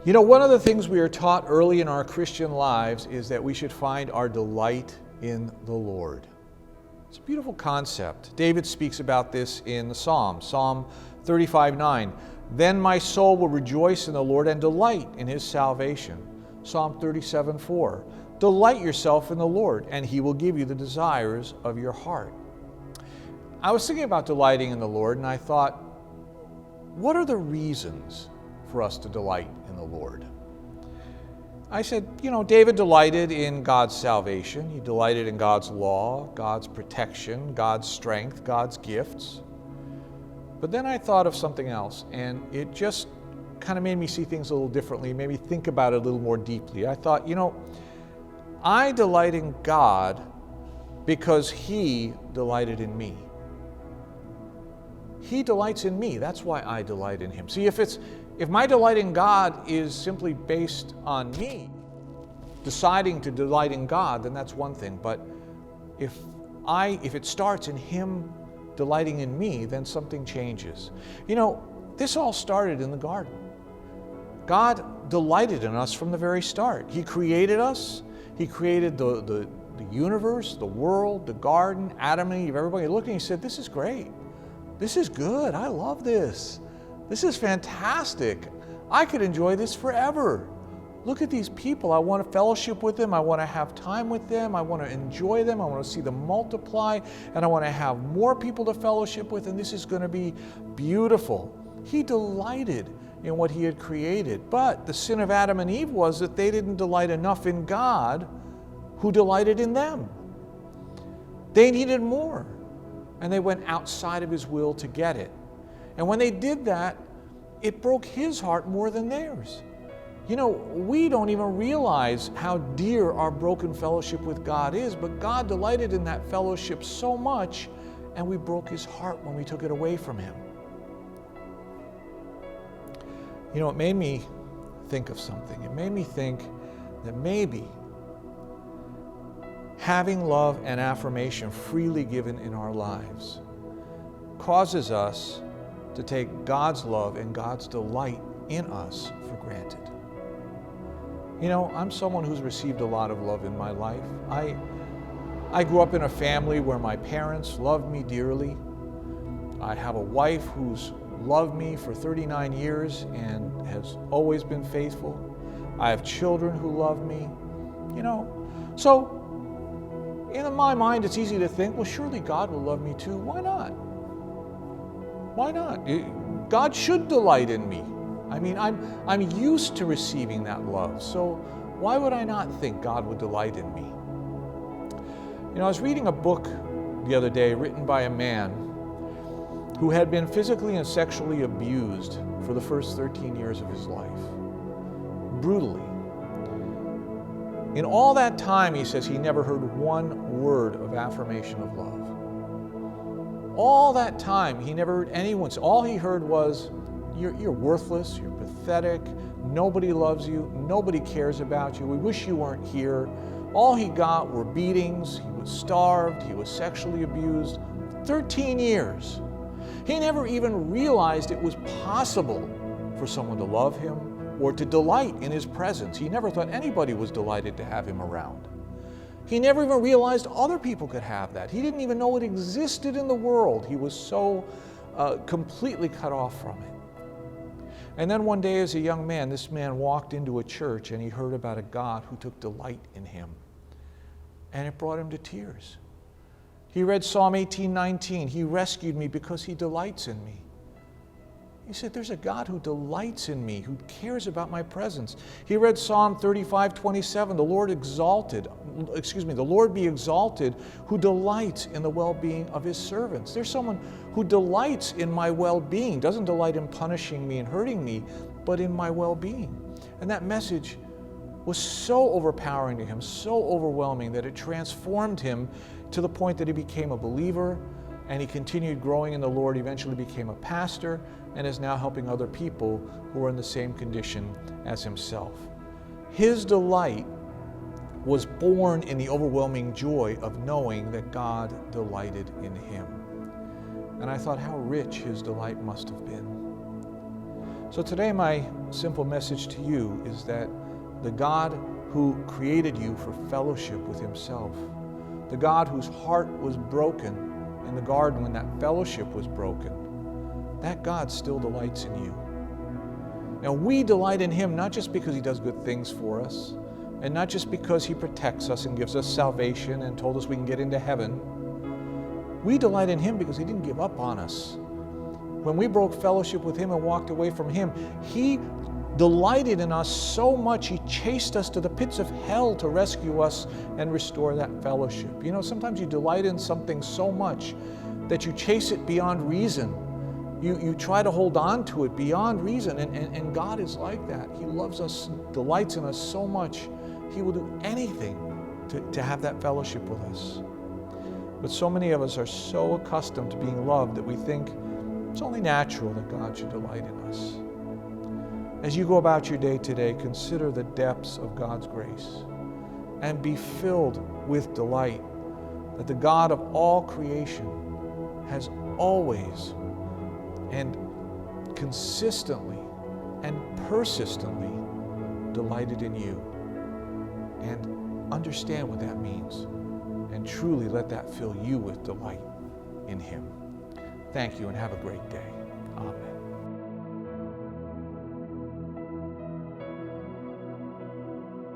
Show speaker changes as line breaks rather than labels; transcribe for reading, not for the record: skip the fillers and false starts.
You know, one of the things we are taught early in our Christian lives is that we should find our delight in the Lord. It's a beautiful concept. David speaks about this in the Psalm 35:9. Then my soul will rejoice in the Lord and delight in his salvation. Psalm 37:4. Delight yourself in the Lord, and he will give you the desires of your heart. I was thinking about delighting in the Lord, and I thought, what are the reasons for us to delight in the Lord? I said, David delighted in God's salvation. He delighted in God's law, God's protection, God's strength, God's gifts. But then I thought of something else, and it just kind of made me see things a little differently, made me think about it a little more deeply. I thought, I delight in God because he delighted in me. He delights in me. That's why I delight in him. See, if my delight in God is simply based on me deciding to delight in God, then that's one thing. But if it starts in him delighting in me, then something changes. This all started in the garden. God delighted in us from the very start. He created us. He created the universe, the world, the garden, Adam and Eve. Everybody looked and he said, this is great. This is good. I love this. This is fantastic. I could enjoy this forever. Look at these people. I want to fellowship with them. I want to have time with them. I want to enjoy them. I want to see them multiply. And I want to have more people to fellowship with. And this is going to be beautiful. He delighted in what he had created. But the sin of Adam and Eve was that they didn't delight enough in God, who delighted in them. They needed more. And they went outside of his will to get it. And when they did that, it broke his heart more than theirs. We don't even realize how dear our broken fellowship with God is, but God delighted in that fellowship so much, and we broke his heart when we took it away from him. It made me think of something. It made me think that maybe having love and affirmation freely given in our lives causes us to take God's love and God's delight in us for granted. I'm someone who's received a lot of love in my life. I grew up in a family where my parents loved me dearly. I have a wife who's loved me for 39 years and has always been faithful. I have children who love me. So in my mind, it's easy to think, well, surely God will love me too. Why not? Why not? God should delight in me. I'm used to receiving that love. So why would I not think God would delight in me? I was reading a book the other day written by a man who had been physically and sexually abused for the first 13 years of his life. Brutally. In all that time, he says, he never heard one word of affirmation of love. All that time, he never heard anyone say, all he heard was, you're worthless, you're pathetic, nobody loves you, nobody cares about you, we wish you weren't here. All he got were beatings, he was starved, he was sexually abused. 13 years. He never even realized it was possible for someone to love him or to delight in his presence. He never thought anybody was delighted to have him around. He never even realized other people could have that. He didn't even know it existed in the world. He was so completely cut off from it. And then one day as a young man, this man walked into a church and he heard about a God who took delight in him. And it brought him to tears. He read Psalm 18:19. He rescued me because he delights in me. He said, there's a God who delights in me, who cares about my presence. He read Psalm 35:27. The Lord be exalted, who delights in the well-being of his servants. There's someone who delights in my well-being, doesn't delight in punishing me and hurting me, but in my well-being. And that message was so overpowering to him, so overwhelming, that it transformed him to the point that he became a believer, and he continued growing in the Lord, eventually became a pastor, and is now helping other people who are in the same condition as himself. His delight was born in the overwhelming joy of knowing that God delighted in him. And I thought how rich his delight must have been. So today my simple message to you is that the God who created you for fellowship with himself, the God whose heart was broken in the garden when that fellowship was broken, that God still delights in you. Now we delight in him not just because he does good things for us, and not just because he protects us and gives us salvation and told us we can get into heaven. We delight in him because he didn't give up on us. When we broke fellowship with him and walked away from him, he delighted in us so much, he chased us to the pits of hell to rescue us and restore that fellowship. You know, sometimes you delight in something so much that you chase it beyond reason. You try to hold on to it beyond reason, and God is like that. He loves us, delights in us so much, he will do anything to have that fellowship with us. But so many of us are so accustomed to being loved that we think it's only natural that God should delight in us. As you go about your day today, consider the depths of God's grace and be filled with delight that the God of all creation has always and consistently and persistently delighted in you. And understand what that means, and truly let that fill you with delight in him. Thank you, and have a great day. Amen.